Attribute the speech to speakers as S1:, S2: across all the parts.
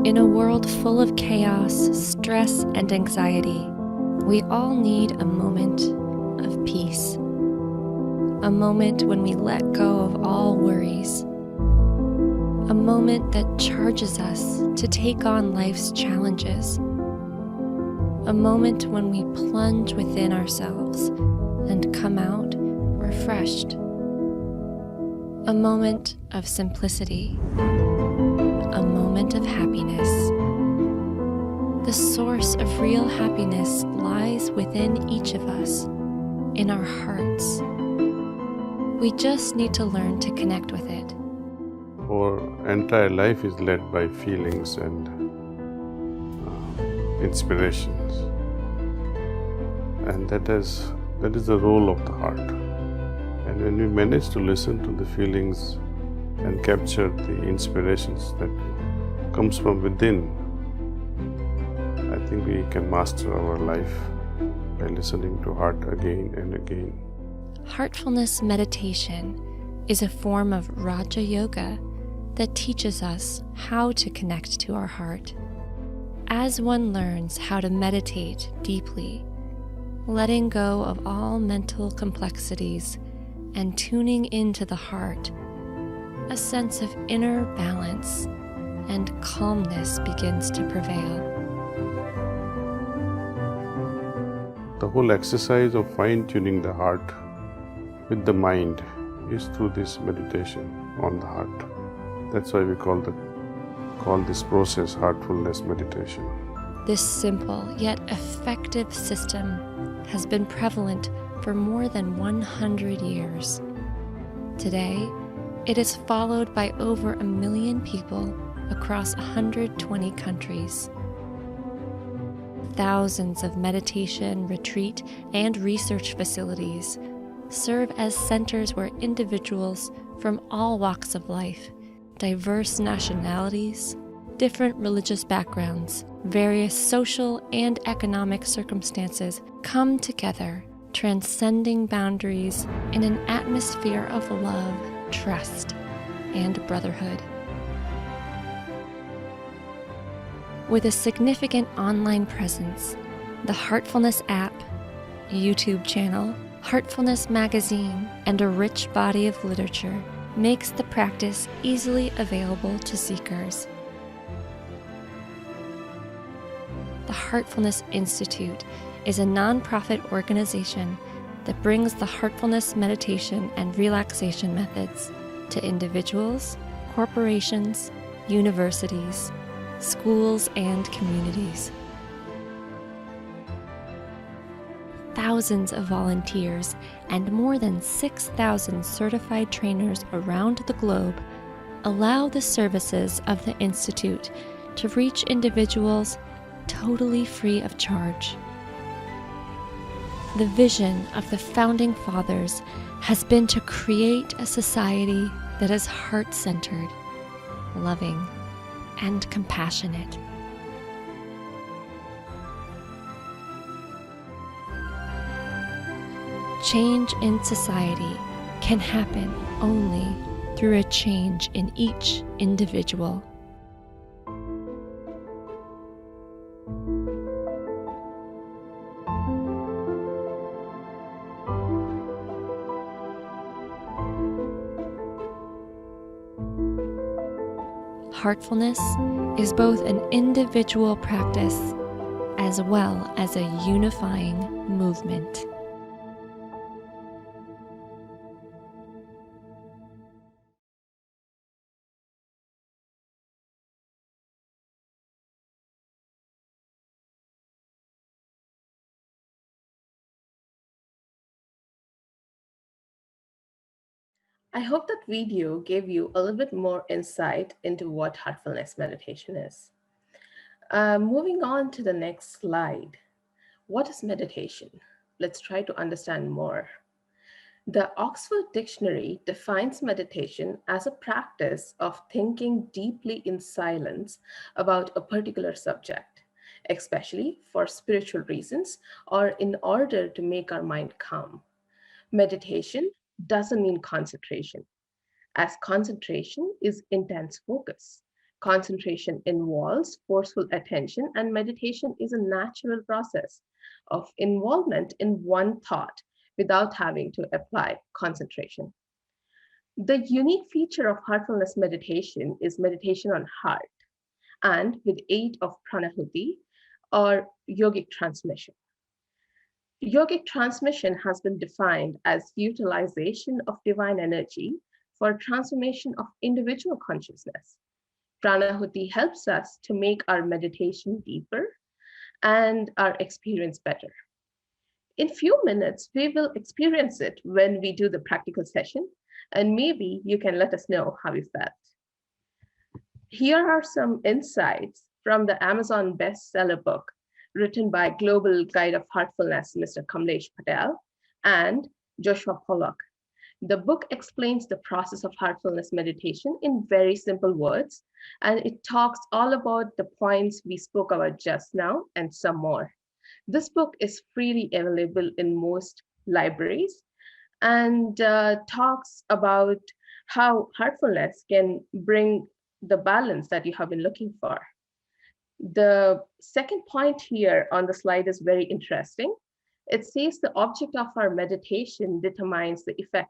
S1: In a world full of chaos, stress, and anxiety, we all need a moment of peace. A moment when we let go of all worries. A moment that charges us to take on life's challenges. A moment when we plunge within ourselves and come out refreshed. A moment of simplicity. A moment of happiness. The source of real happiness lies within each of us, in our hearts. We just need to learn to connect with it.
S2: Our entire life is led by feelings and inspirations, and that is the role of the heart. And when we manage to listen to the feelings and capture the inspirations that comes from within, I think we can master our life by listening to heart again and again.
S1: Heartfulness meditation is a form of Raja Yoga that teaches us how to connect to our heart. As one learns how to meditate deeply, letting go of all mental complexities and tuning into the heart, a sense of inner balance and calmness begins to prevail.
S2: The whole exercise of fine-tuning the heart with the mind is through this meditation on the heart. That's why we call this process heartfulness meditation.
S1: This simple yet effective system has been prevalent for more than 100 years. Today, it is followed by over 1 million people across 120 countries. Thousands of meditation, retreat, and research facilities serve as centers where individuals from all walks of life, diverse nationalities, different religious backgrounds, various social and economic circumstances come together, transcending boundaries in an atmosphere of love, trust, and brotherhood. With a significant online presence, the Heartfulness app, YouTube channel, Heartfulness magazine, and a rich body of literature makes the practice easily available to seekers. The Heartfulness Institute is a nonprofit organization that brings the heartfulness meditation and relaxation methods to individuals, corporations, universities, schools, and communities. Thousands of volunteers and more than 6,000 certified trainers around the globe allow the services of the Institute to reach individuals totally free of charge. The vision of the Founding Fathers has been to create a society that is heart-centered, loving, and compassionate. Change in society can happen only through a change in each individual. Heartfulness is both an individual practice as well as a unifying movement.
S3: I hope that video gave you a little bit more insight into what heartfulness meditation is. Moving on to the next slide. What is meditation? Let's try to understand more. The Oxford Dictionary defines meditation as a practice of thinking deeply in silence about a particular subject, especially for spiritual reasons or in order to make our mind calm. Meditation doesn't mean concentration, as concentration is intense focus. Concentration involves forceful attention, and meditation is a natural process of involvement in one thought without having to apply concentration. The unique feature of heartfulness meditation is meditation on heart and with aid of pranahuti or yogic transmission. Yogic transmission has been defined as utilization of divine energy for transformation of individual consciousness. Pranahuti helps us to make our meditation deeper and our experience better. In few minutes, we will experience it when we do the practical session, and maybe you can let us know how you felt. Here are some insights from the Amazon bestseller book written by Global Guide of Heartfulness, Mr. Kamlesh Patel, and Joshua Pollock. The book explains the process of heartfulness meditation in very simple words, and it talks all about the points we spoke about just now and some more. This book is freely available in most libraries and talks about how heartfulness can bring the balance that you have been looking for. The second point here on the slide is very interesting. It says the object of our meditation determines the effect.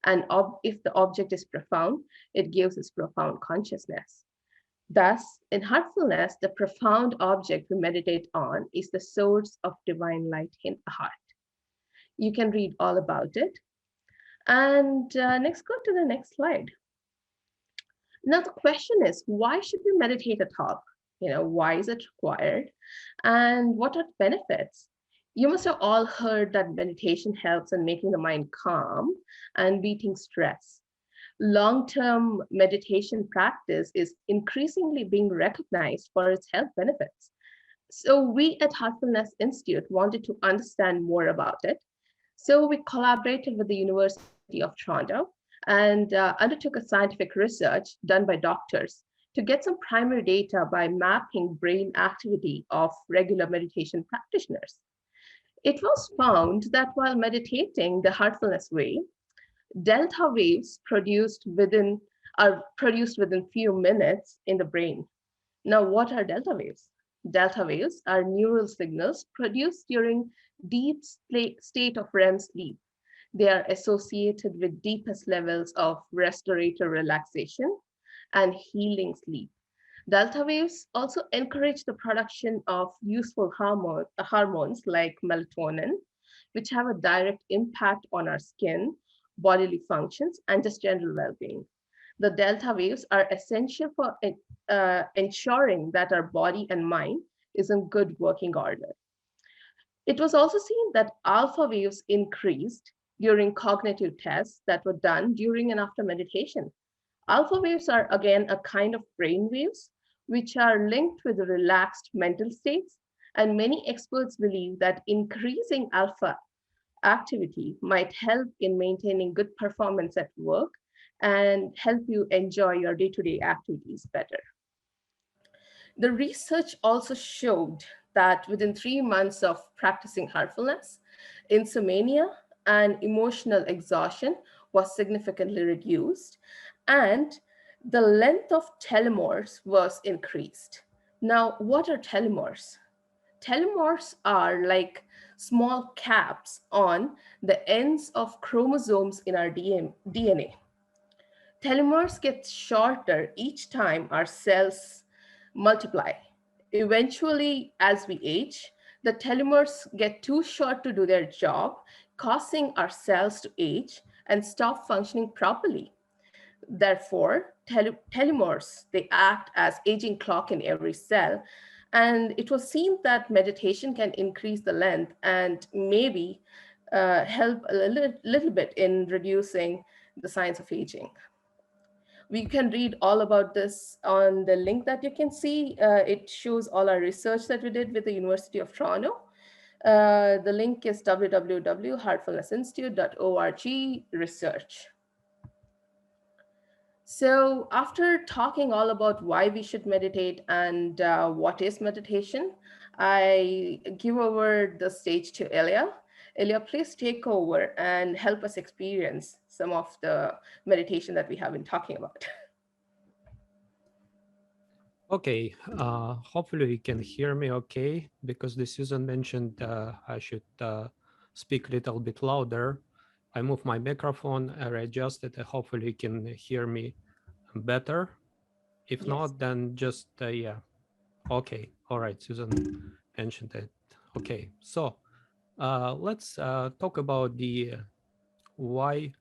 S3: And if the object is profound, it gives us profound consciousness. Thus, in heartfulness, the profound object we meditate on is the source of divine light in the heart. You can read all about it. And next, go to the next slide. Now, the question is, why should we meditate at all? Why is it required? And what are the benefits? You must have all heard that meditation helps in making the mind calm and beating stress. Long-term meditation practice is increasingly being recognized for its health benefits. So we at Heartfulness Institute wanted to understand more about it. So we collaborated with the University of Toronto and undertook a scientific research done by doctors to get some primary data by mapping brain activity of regular meditation practitioners. It was found that while meditating the heartfulness way, delta waves are produced within few minutes in the brain. Now, what are delta waves? Delta waves are neural signals produced during deep state of REM sleep. They are associated with deepest levels of restorative relaxation and healing sleep. Delta waves also encourage the production of useful hormones like melatonin, which have a direct impact on our skin, bodily functions, and just general well-being. The delta waves are essential for ensuring that our body and mind is in good working order. It was also seen that alpha waves increased during cognitive tests that were done during and after meditation. Alpha waves are again a kind of brain waves which are linked with relaxed mental states, and many experts believe that increasing alpha activity might help in maintaining good performance at work and help you enjoy your day-to-day activities better. The research also showed that within 3 months of practicing heartfulness, insomnia and emotional exhaustion was significantly reduced, and the length of telomeres was increased. Now, what are telomeres? Telomeres are like small caps on the ends of chromosomes in our DNA. Telomeres get shorter each time our cells multiply. Eventually, as we age, the telomeres get too short to do their job, causing our cells to age and stop functioning properly. Therefore, telomeres, they act as aging clock in every cell. And it was seen that meditation can increase the length and maybe help a little bit in reducing the signs of aging. We can read all about this on the link that you can see. It shows all our research that we did with the University of Toronto. The link is www.heartfulnessinstitute.org research. So after talking all about why we should meditate and what is meditation, I give over the stage to Elia. Elia, please take over and help us experience some of the meditation that we have been talking about.
S4: Okay, hopefully you can hear me okay, because the Susan mentioned I should speak a little bit louder. I moved my microphone, I adjusted, hopefully you can hear me better. If
S3: Yes.
S4: not, then just, yeah. Okay, all right, Susan mentioned it. Okay, so let's talk about the why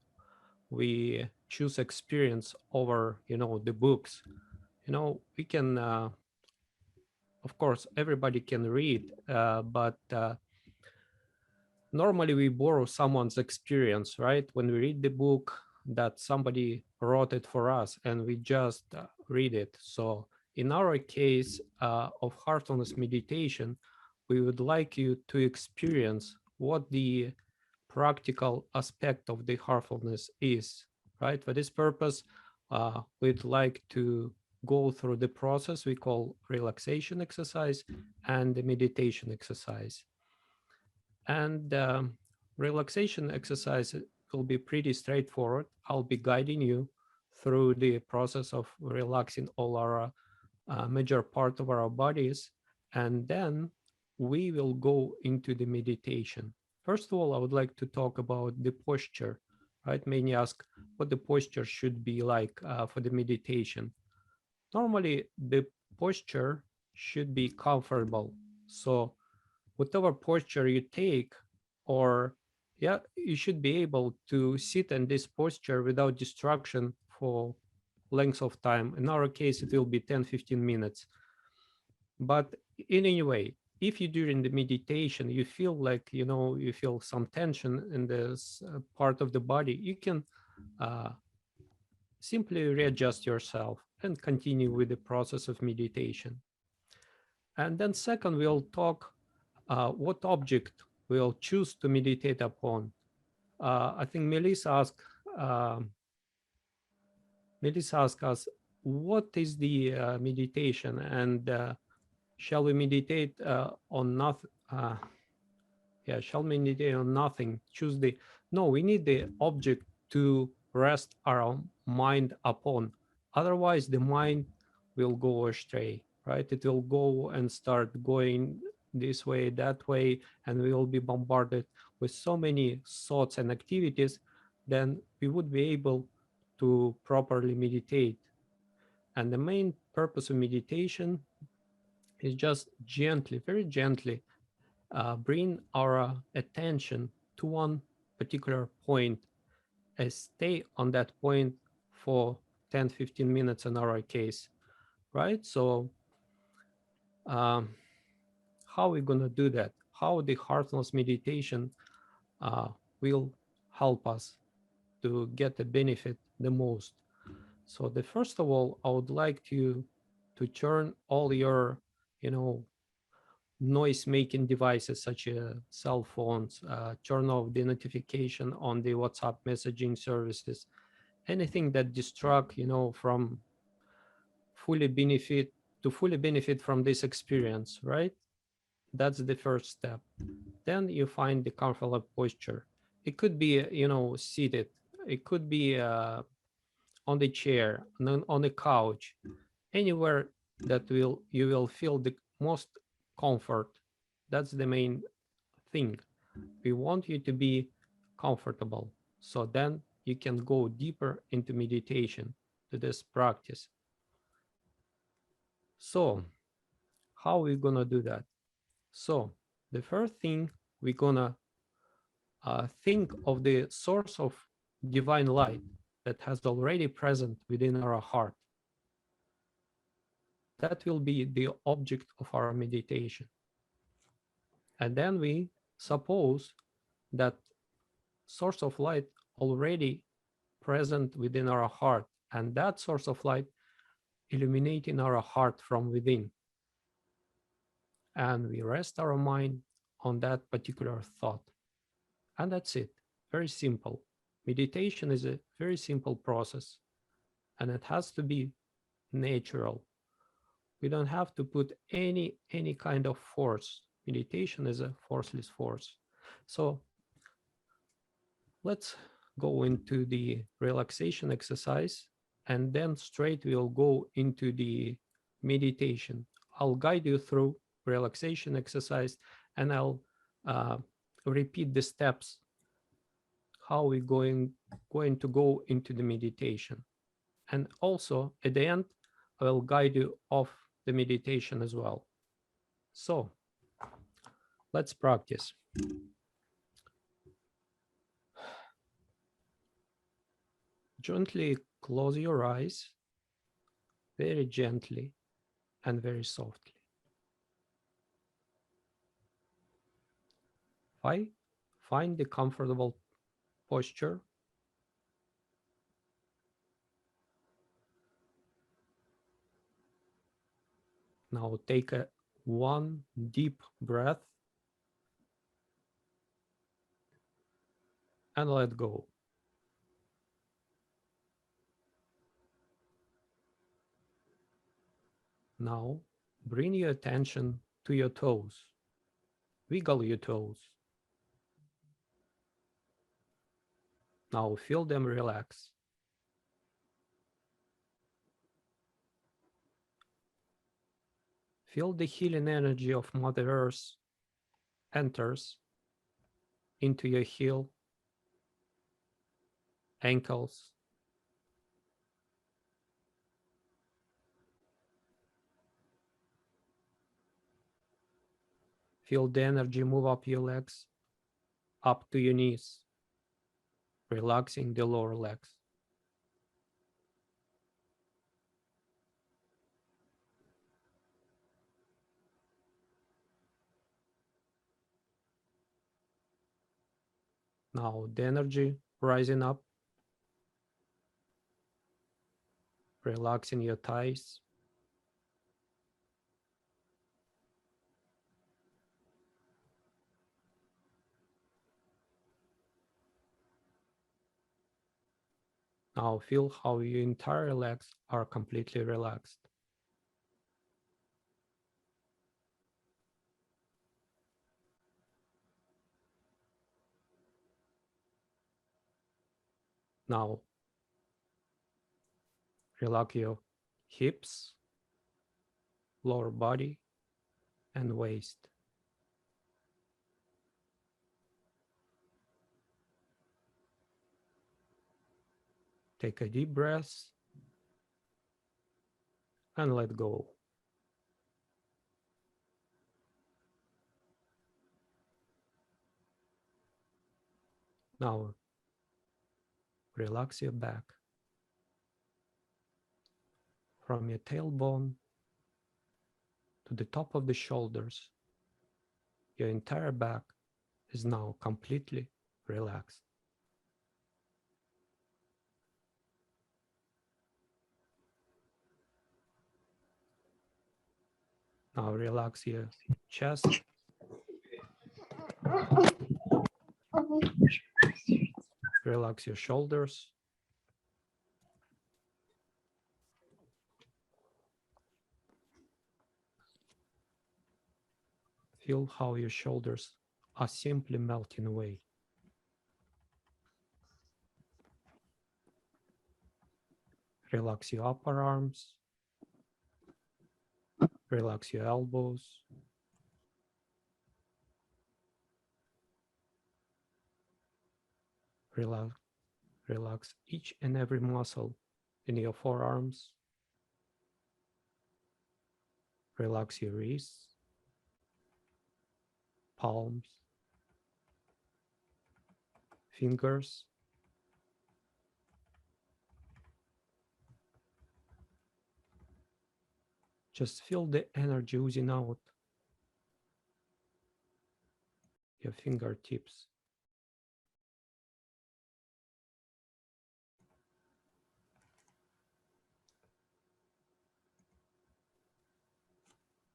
S4: we choose experience over, the books. We can of course everybody can read, but normally we borrow someone's experience, right? When we read the book, that somebody wrote it for us and we just read it. So in our case of heartfulness meditation, we would like you to experience what the practical aspect of the heartfulness is, right? For this purpose, we'd like to go through the process we call relaxation exercise and the meditation exercise. And relaxation exercise will be pretty straightforward. I'll be guiding you through the process of relaxing all our major part of our bodies, and then we will go into the meditation. First of all, I would like to talk about the posture, right? Many ask what the posture should be like for the meditation. Normally, the posture should be comfortable. So whatever posture you take, or yeah, you should be able to sit in this posture without distraction for length of time. In our case, it will be 10-15 minutes. But in any way, if you during the meditation you feel like you feel some tension in this part of the body, you can uh, simply readjust yourself and continue with the process of meditation. And then second, we'll talk what object we'll choose to meditate upon. I think uh, Melissa asked us, what is the meditation, and shall we meditate on nothing? Yeah, shall we meditate on nothing? Choose the no. We need the object to rest our mind upon. Otherwise, the mind will go astray. Right? It will go and start going this way, that way, and we will be bombarded with so many thoughts and activities. Then we would be able to properly meditate. And the main purpose of meditation is just gently, very gently, bring our attention to one particular point and stay on that point for 10-15 minutes in our case, right? So um, how are we going to do that? How the heartfulness meditation uh, will help us to get the benefit the most? So the first of all, I would like you to turn all your, you know, noise making devices such as cell phones, turn off the notification on the WhatsApp messaging services, anything that distract, from fully benefit fully benefit from this experience, right? That's the first step. Then you find the comfortable posture. It could be, seated. It could be on the chair, on the couch, anywhere that you will feel the most comfort. That's the main thing. We want you to be comfortable. So then you can go deeper into meditation to this practice. So how are we gonna do that? So the first thing, we're gonna think of the source of divine light that has already present within our heart. That will be the object of our meditation. And then we suppose that source of light already present within our heart, and that source of light illuminating our heart from within. And we rest our mind on that particular thought. And that's it. Very simple. Meditation is a very simple process, and it has to be natural. We don't have to put any kind of force. Meditation is a forceless force. So let's go into the relaxation exercise, and then straight we'll go into the meditation. I'll guide you through relaxation exercise, and I'll repeat the steps how we're going to go into the meditation. And also at the end, I will guide you off the meditation as well. So let's practice. Gently close your eyes, very gently and very softly. Find the comfortable posture. Now take one deep breath and let go. Now bring your attention to your toes. Wiggle your toes. Now feel them relax. Feel the healing energy of Mother Earth enters into your heel, ankles, feel the energy move up your legs, up to your knees, relaxing the lower legs. Now the energy rising up, relaxing your thighs, now feel how your entire legs are completely relaxed. Now relax your hips, lower body, and waist. Take a deep breath and let go. Now relax your back. From your tailbone to the top of the shoulders, your entire back is now completely relaxed. Now relax your chest, relax your shoulders, feel how your shoulders are simply melting away. Relax your upper arms, relax your elbows, relax each and every muscle in your forearms, relax your wrists, palms, fingers, just feel the energy oozing out your fingertips.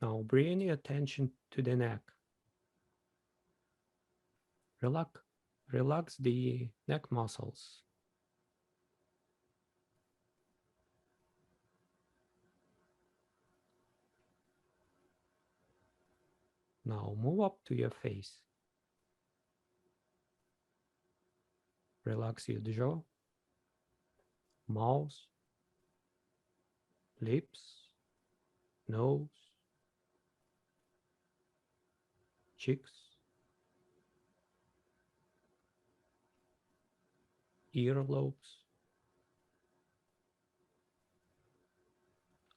S4: Now bring your attention to the neck. Relax the neck muscles. Now move up to your face. Relax your jaw, mouth, lips, nose, cheeks, earlobes,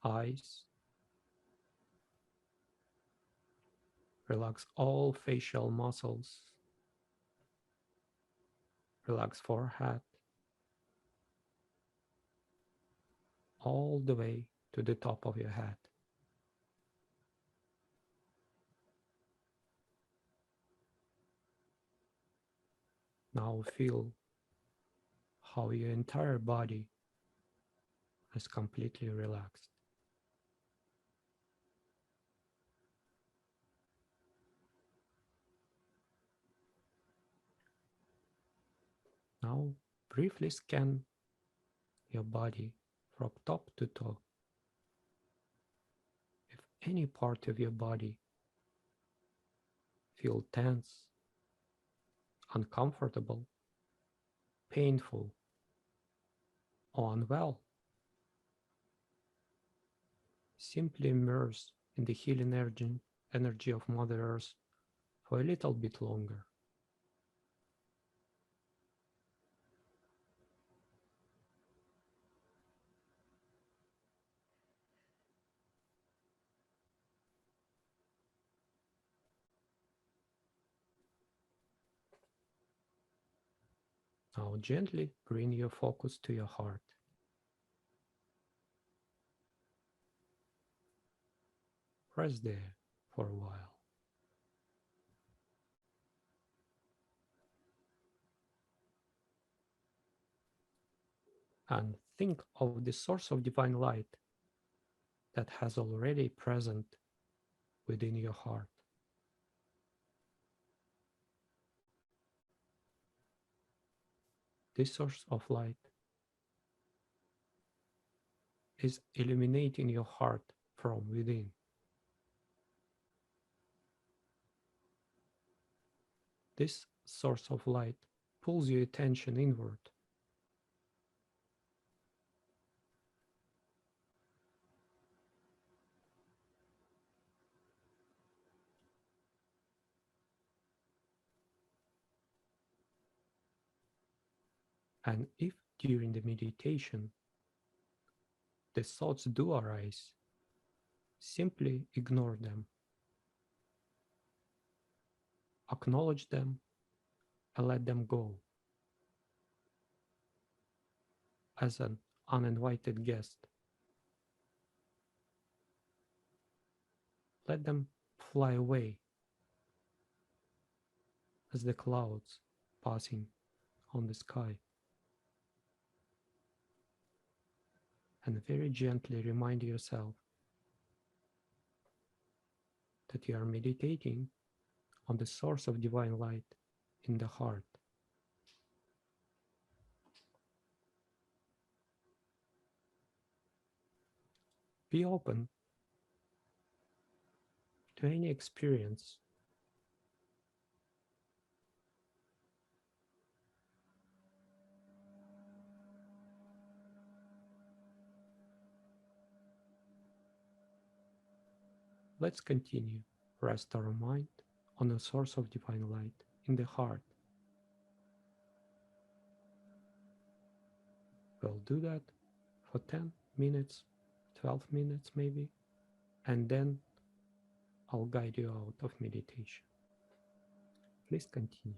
S4: eyes. Relax all facial muscles. Relax forehead all the way to the top of your head. Now feel how your entire body is completely relaxed. Now briefly scan your body from top to toe. If any part of your body feel tense, uncomfortable, painful, or unwell, simply immerse in the healing energy of Mother Earth for a little bit longer. Now gently bring your focus to your heart. Rest there for a while. And think of the source of divine light that has already present within your heart. This source of light is illuminating your heart from within. This source of light pulls your attention inward. And if during the meditation the thoughts do arise, simply ignore them. Acknowledge them and let them go as an uninvited guest. Let them fly away as the clouds passing on the sky. And very gently remind yourself that you are meditating on the source of divine light in the heart. Be open to any experience. Let's continue. Rest our mind on the source of divine light in the heart. We'll do that for 10 minutes, 12 minutes maybe, and then I'll guide you out of meditation. Please continue.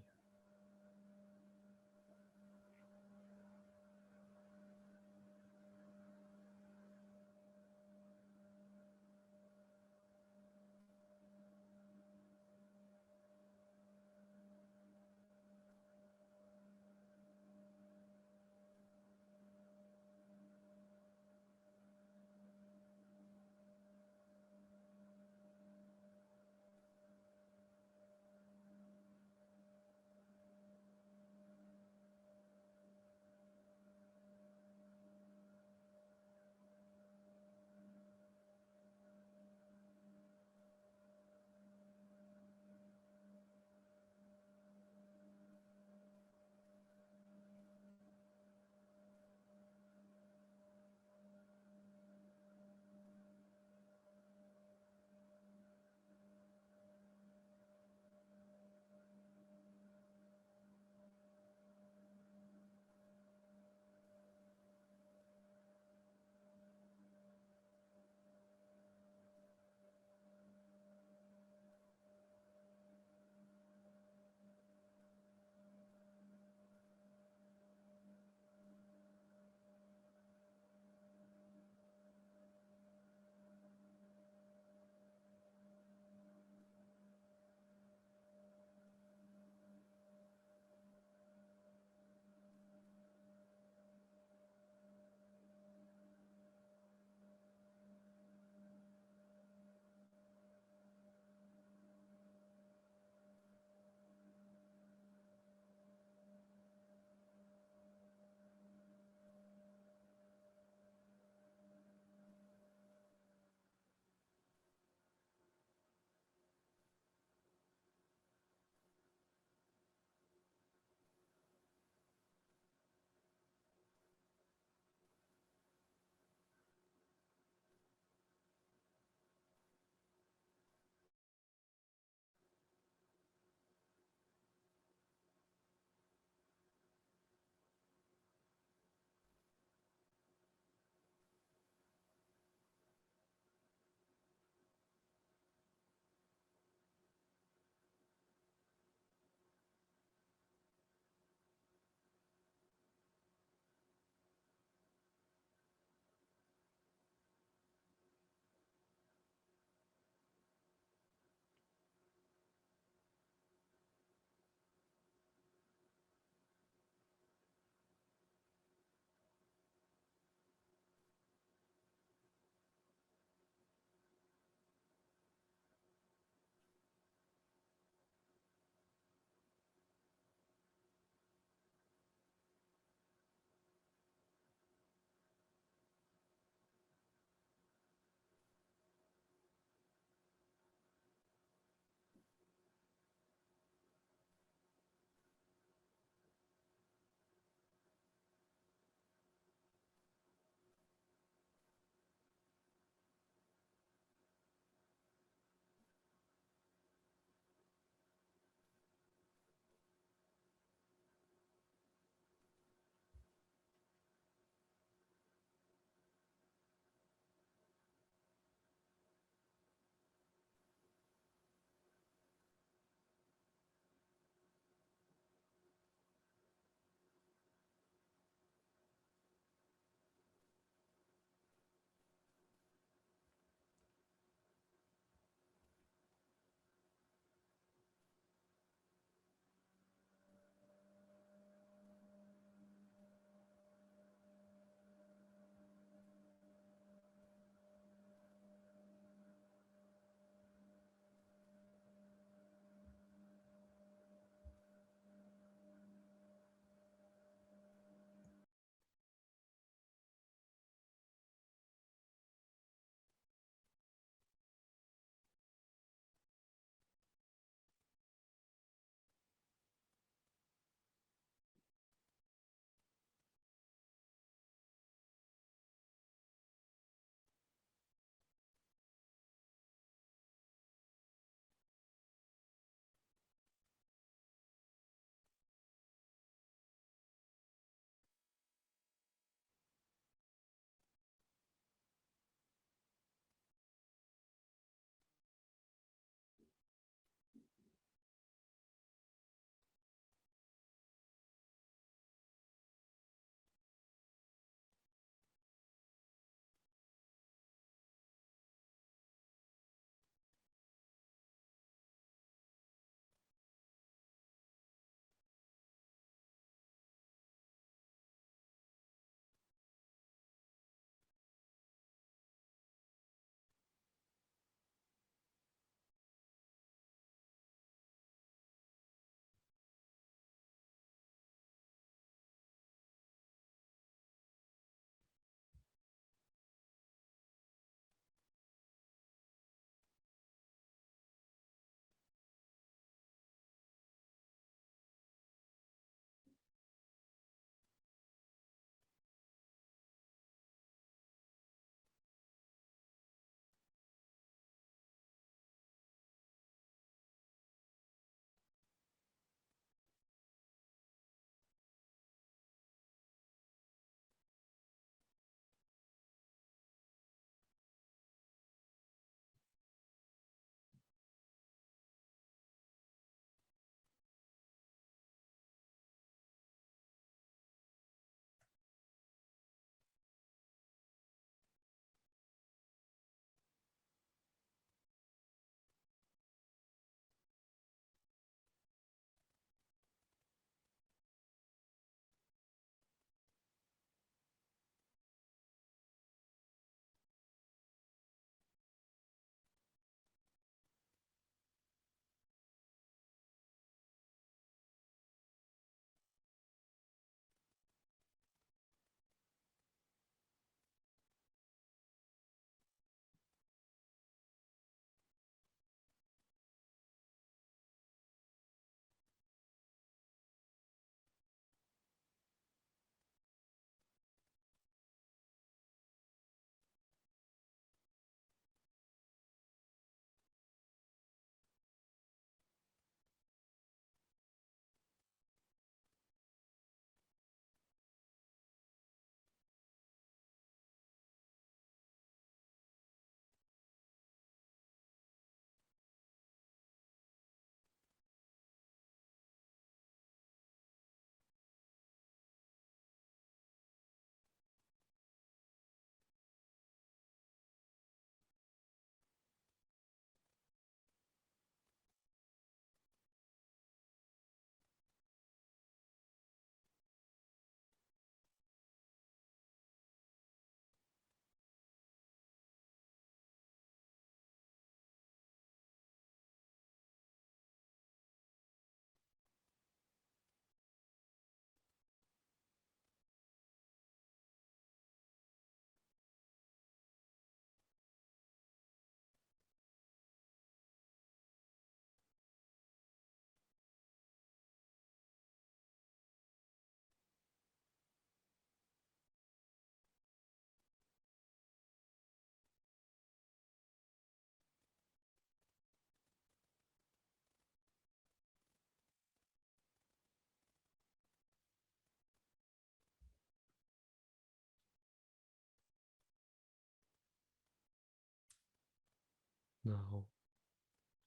S4: Now,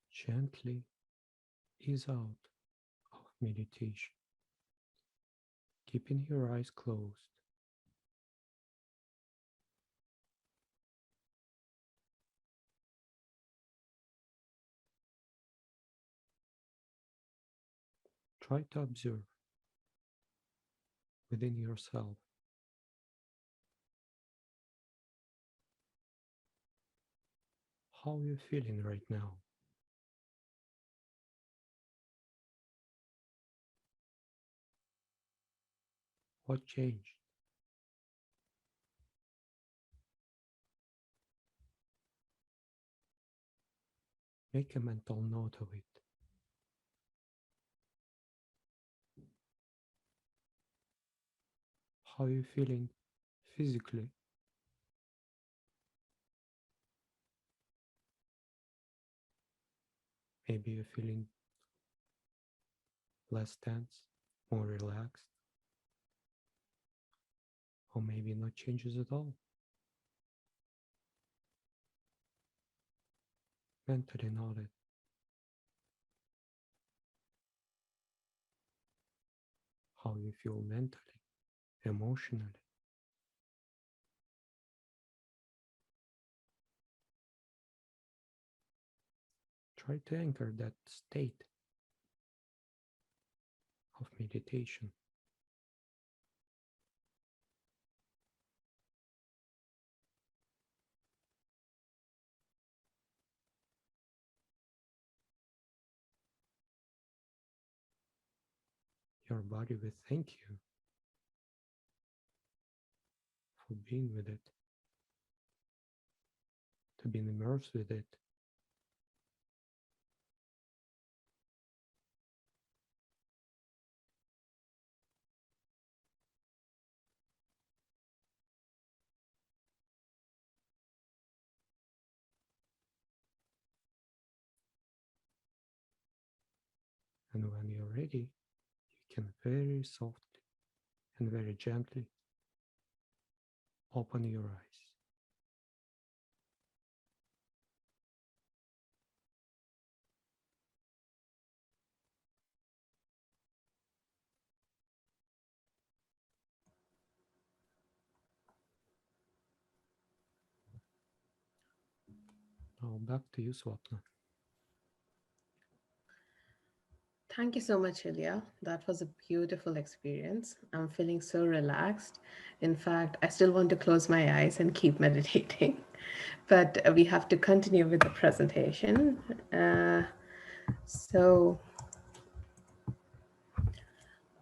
S4: gently ease out of meditation, keeping your eyes closed. Try to observe within yourself how you're feeling right now. What changed? Make a mental note of it. How are you feeling physically? Maybe you're feeling less tense, more relaxed, or maybe not changes at all. Mentally noted how you feel mentally, emotionally. Try to anchor that state of meditation. Your body will thank you for being with it, to be immersed with it. And when you're ready, you can very softly and very gently open your eyes. Now back to you, Swapna.
S3: Thank you so much, Ilya. That was a beautiful experience. I'm feeling so relaxed. In fact, I still want to close my eyes and keep meditating, but we have to continue with the presentation. So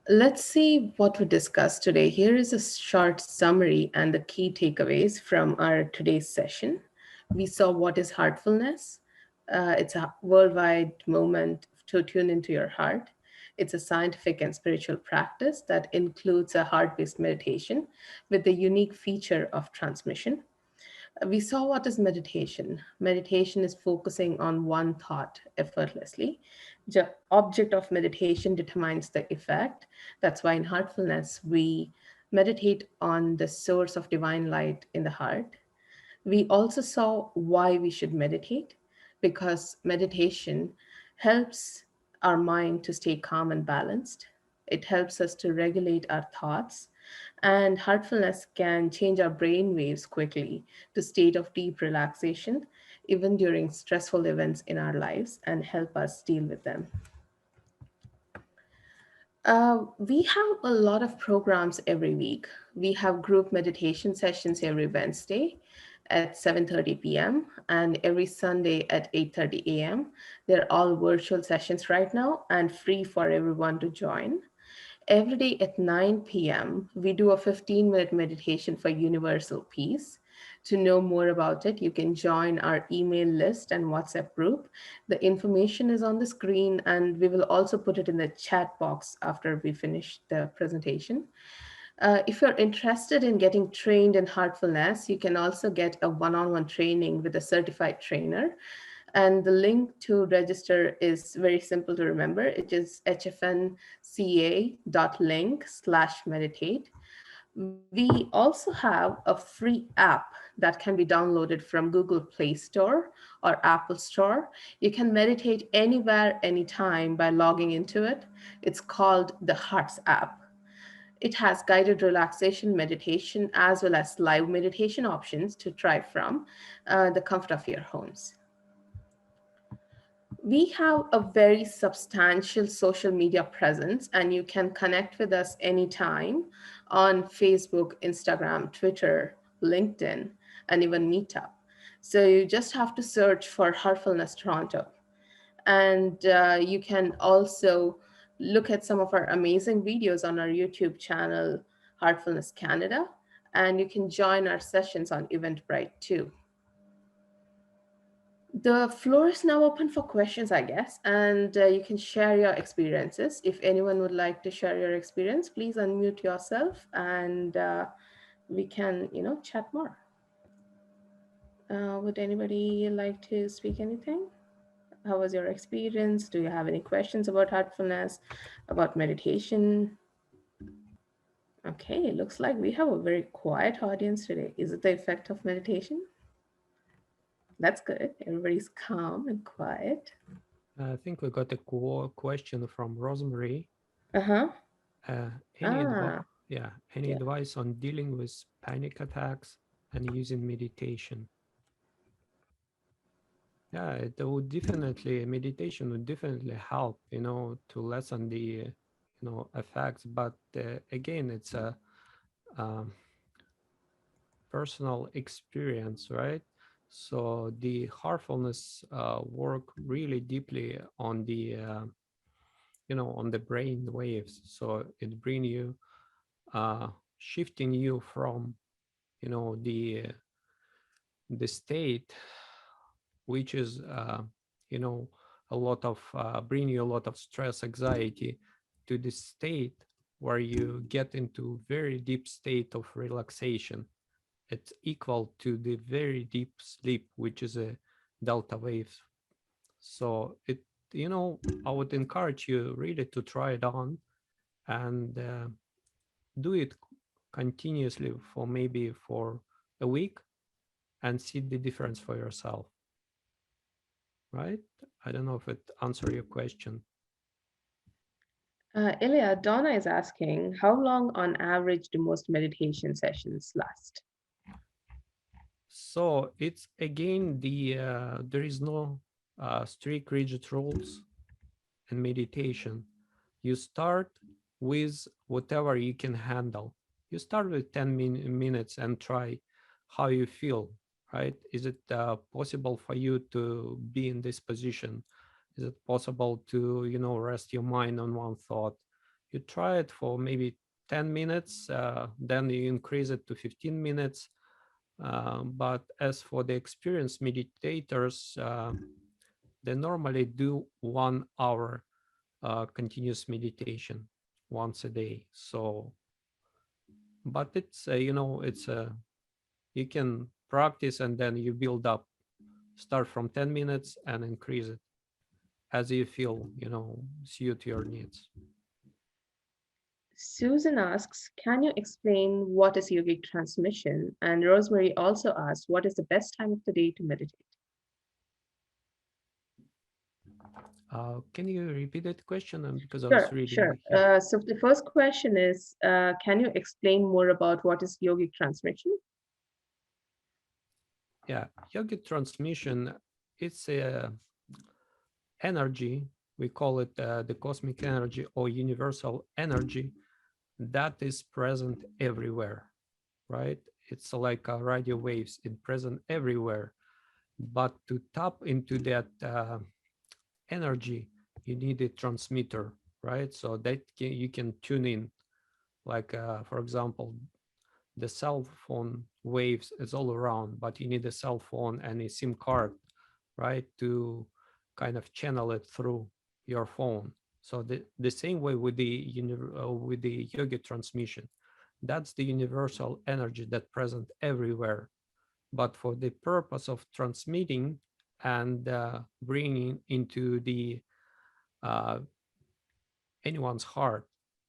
S3: let's see what we discussed today. Here is a short summary and the key takeaways from our today's session. We saw what is heartfulness. It's a worldwide movement to tune into your heart. It's a scientific and spiritual practice that includes a heart based meditation with the unique feature of transmission. We saw what is meditation. Meditation is focusing on one thought effortlessly. The object of meditation determines the effect. That's why in heartfulness, we meditate on the source of divine light in the heart. We also saw why we should meditate, because meditation helps our mind to stay calm and balanced. It helps us to regulate our thoughts, and heartfulness can change our brain waves quickly to state of deep relaxation, even during stressful events in our lives, and help us deal with them. We have a lot of programs every week. We have group meditation sessions every Wednesday at 7:30 p.m. and every Sunday at 8:30 a.m. They're all virtual sessions right now and free for everyone to join. Every day at 9 p.m., we do a 15-minute meditation for universal peace. To know more about it, you can join our email list and WhatsApp group. The information is on the screen, and we will also put it in the chat box after we finish the presentation. If you're interested in getting trained in heartfulness, you can also get a one-on-one training with a certified trainer. And the link to register is very simple to remember. It is hfnca.link/meditate. We also have a free app that can be downloaded from Google Play Store or Apple Store. You can meditate anywhere, anytime by logging into it. It's called the Hearts app. It has guided relaxation meditation as well as live meditation options to try from the comfort of your homes. We have a very substantial social media presence, and you can connect with us anytime on Facebook, Instagram, Twitter, LinkedIn, and even Meetup. So you just have to search for Heartfulness Toronto. And you can also look at some of our amazing videos on our YouTube channel, Heartfulness Canada, and you can join our sessions on Eventbrite too. The floor is now open for questions, I guess, and you can share your experiences. If anyone would like to share your experience, please unmute yourself and we can, chat more. Would anybody like to speak anything? How was your experience? Do you have any questions about heartfulness, about meditation? Okay, it looks like we have a very quiet audience today. Is it the effect of meditation? That's good. Everybody's calm and quiet.
S4: I think we got a question from Rosemary.
S3: Uh-huh.
S4: Any
S3: Ah,
S4: any
S3: yeah.
S4: advice on dealing with panic attacks and using meditation? Yeah, meditation would definitely help, to lessen the, effects. But again, it's a um, personal experience, right? So the heartfulness work really deeply on the, on the brain waves. So it bring you, shifting you from, the state, which is, a lot of, bring you a lot of stress, anxiety, to the state where you get into very deep state of relaxation. It's equal to the very deep sleep, which is a delta wave. So I would encourage you really to try it on and do it continuously for maybe for a week and see the difference for yourself. Right? I don't know if it answered your question.
S3: Ilya, Donna is asking, how long on average do most meditation sessions last?
S4: So it's again there is no strict rigid rules in meditation. You start with whatever you can handle. You start with 10 minutes and try how you feel, right? Is it possible for you to be in this position? Is it possible to, rest your mind on one thought? You try it for maybe 10 minutes, then you increase it to 15 minutes. But as for the experienced meditators, they normally do 1 hour continuous meditation once a day. So, but it's you can practice and then you build up. Start from 10 minutes and increase it as you feel, suit your needs.
S3: Susan asks, can you explain what is yogic transmission? And Rosemary also asks, what is the best time of the day to meditate?
S4: Can you repeat that question? Because I was
S3: Sure,
S4: reading
S3: sure.
S4: here.
S3: So the first question is, can you explain more about what is yogic transmission?
S4: Yeah, yogic transmission, it's a energy, we call it the cosmic energy or universal energy that is present everywhere, right? It's like radio waves, it's present everywhere. But to tap into that energy, you need a transmitter, right? So that you can tune in, like for example, the cell phone waves is all around, but you need a cell phone and a SIM card, right, to kind of channel it through your phone. So the same way with the yoga transmission, that's the universal energy that present everywhere. But for the purpose of transmitting and bringing into the uh, anyone's heart,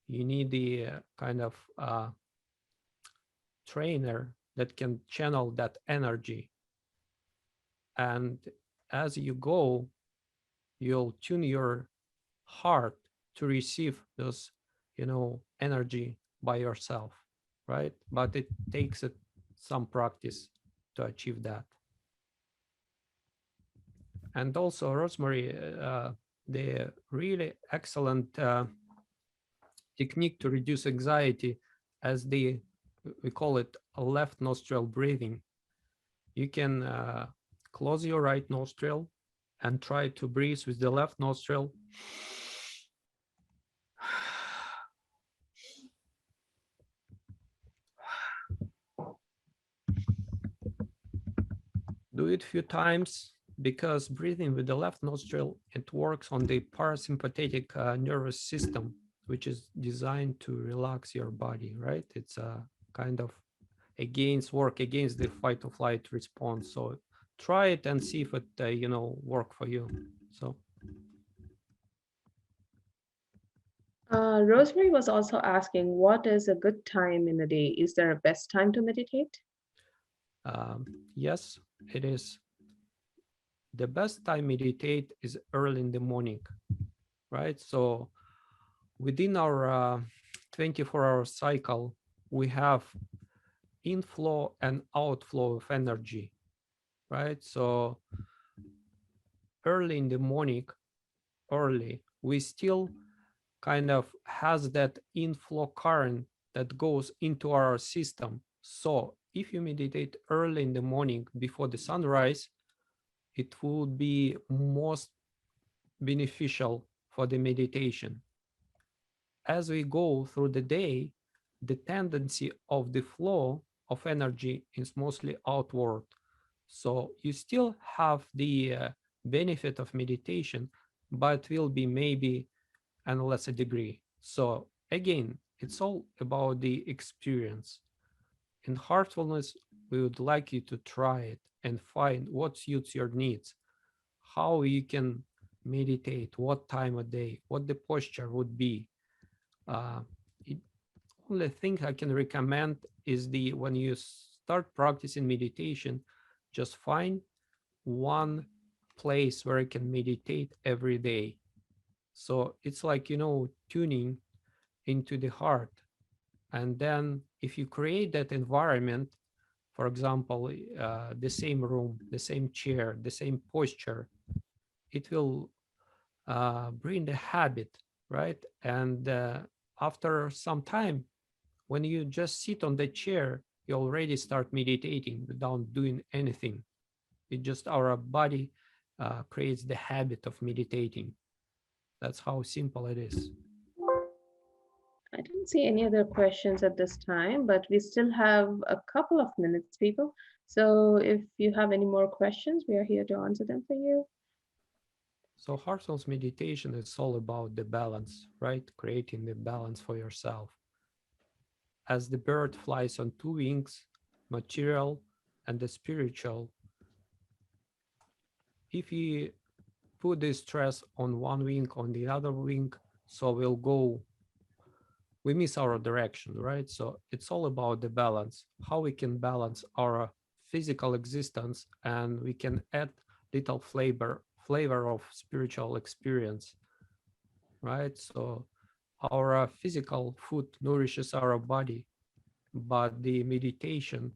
S4: you need the kind of trainer that can channel that energy. And as you go, you'll tune your heart to receive those, energy by yourself, right? But it takes some practice to achieve that. And also, Rosemary, the really excellent technique to reduce anxiety, as we call it a left nostril breathing. You can close your right nostril and try to breathe with the left nostril. Do it a few times, because breathing with the left nostril, it works on the parasympathetic nervous system, which is designed to relax your body, right? It's a kind of work against the fight or flight response. So try it and see if it work for you. So
S3: Rosemary was also asking, what is a good time in the day? Is there a best time to meditate?
S4: yes, it is. The best time meditate is early in the morning, right? So within our 24-hour cycle, we have inflow and outflow of energy, right? So early in the morning, we still kind of has that inflow current that goes into our system. So if you meditate early in the morning before the sunrise, it would be most beneficial for the meditation. As we go through the day, the tendency of the flow of energy is mostly outward. So you still have the benefit of meditation, but will be maybe on a lesser degree. So again, it's all about the experience. In Heartfulness, we would like you to try it and find what suits your needs, how you can meditate, what time of day, what the posture would be. The only thing I can recommend is when you start practicing meditation, just find one place where you can meditate every day. So it's like, tuning into the heart. And then if you create that environment, for example, the same room, the same chair, the same posture, it will bring the habit, right? And after some time, when you just sit on the chair, you already start meditating without doing anything. It just our body creates the habit of meditating. That's how simple it is.
S3: I don't see any other questions at this time, but we still have a couple of minutes, people. So if you have any more questions, we are here to answer them for you.
S4: So Heartfulness meditation is all about the balance, right? Creating the balance for yourself. As the bird flies on two wings, material and the spiritual, if you put the stress on one wing, on the other wing, so we miss our direction, right? So it's all about the balance, how we can balance our physical existence, and we can add little flavor of spiritual experience, right? So our physical food nourishes our body, but the meditation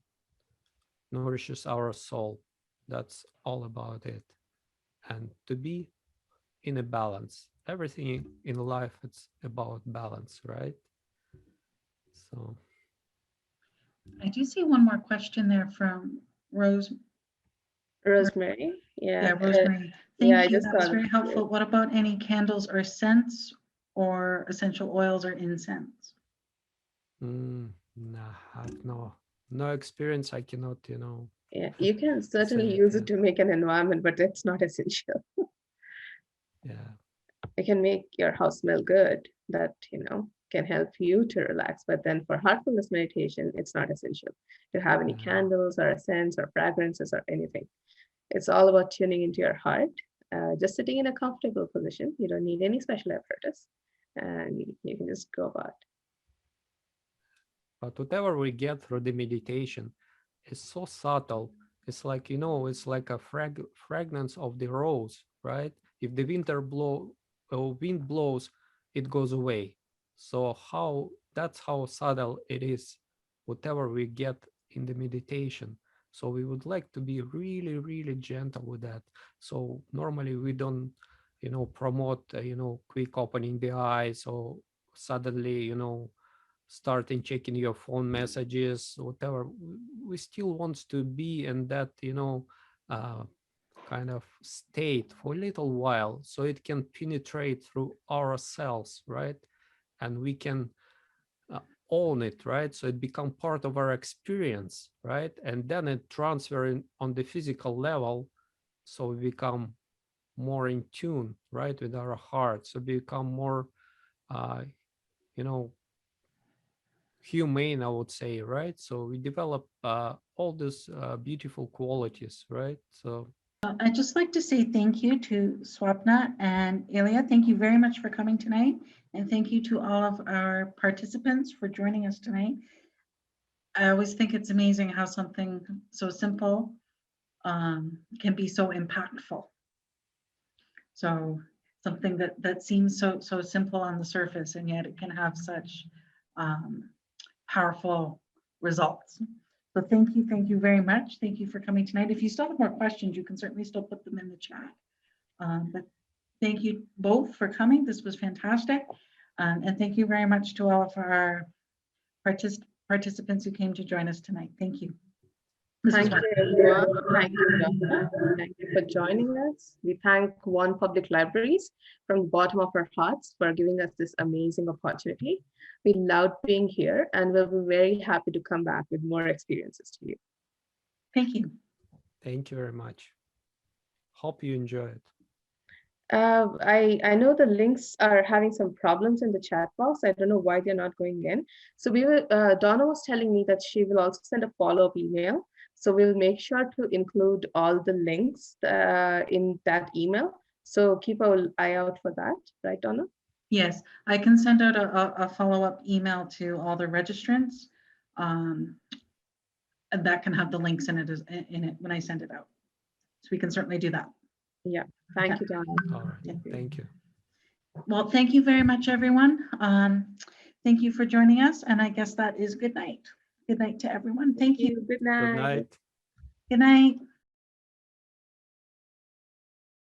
S4: nourishes our soul. That's all about it. And to be in a balance, everything in life, it's about balance, right? So
S5: I do see one more question there from
S3: Rosemary, yeah.
S5: Rosemary.
S3: Yeah, I
S5: Thank you.
S3: just
S5: That was
S3: saw
S5: very
S3: it.
S5: helpful. What about any candles or scents or essential oils or incense?
S4: nah, I have no experience. I cannot,
S3: Yeah, you can certainly
S4: say,
S3: use
S4: yeah.
S3: it to make an environment, but it's not essential.
S4: Yeah.
S3: It can make your house smell good. That, can help you to relax. But then for heartfulness meditation, it's not essential to have any candles or scents or fragrances or anything. It's all about tuning into your heart, just sitting in a comfortable position. You don't need any special apparatus, and you can just go about.
S4: But whatever we get through the meditation, is so subtle. It's like, you know, it's like a fragrance of the rose, right? If the wind blows, it goes away. So that's how subtle it is, whatever we get in the meditation. So we would like to be really, really gentle with that. So normally we don't, you know, promote, you know, quick opening the eyes or suddenly, you know, starting checking your phone messages, whatever. We still want to be in that, you know, kind of state for a little while, so it can penetrate through our cells, right? And we can own it, right? So it become part of our experience, right? And then it transfer on the physical level, so we become more in tune, right, with our heart. So become more, you know, humane, I would say, right? So we develop all these beautiful qualities, right? So
S5: I'd just like to say thank you to Swapna and Ilya. Thank you very much for coming tonight. And thank you to all of our participants for joining us tonight. I always think it's amazing how something so simple can be so impactful. So something that seems so simple on the surface, and yet it can have such powerful results. So thank you very much. Thank you for coming tonight. If you still have more questions, you can certainly still put them in the chat. But thank you both for coming. This was fantastic. And thank you very much to all of our participants who came to join us tonight. Thank you.
S3: Thank you, everyone. Thank you, Donna. Thank you for joining us. We thank One Public Libraries from the bottom of our hearts for giving us this amazing opportunity. We loved being here, and we'll be very happy to come back with more experiences to you.
S5: Thank you.
S4: thank you very much. Hope you enjoy it.
S3: I know the links are having some problems in the chat box. I don't know why they're not going in. So we will, Donna was telling me that she will also send a follow-up email. So we'll make sure to include all the links in that email. So keep an eye out for that, right, Donna?
S5: Yes, I can send out a follow-up email to all the registrants. And that can have the links in it when I send it out. So we can certainly do that.
S3: Yeah, thank you, Donna.
S4: All right, thank you.
S5: Well, thank you very much, everyone. Thank you for joining us. And I guess that is good night. Good night to everyone. Thank you.
S3: Good night.
S4: Good night.
S5: Good night.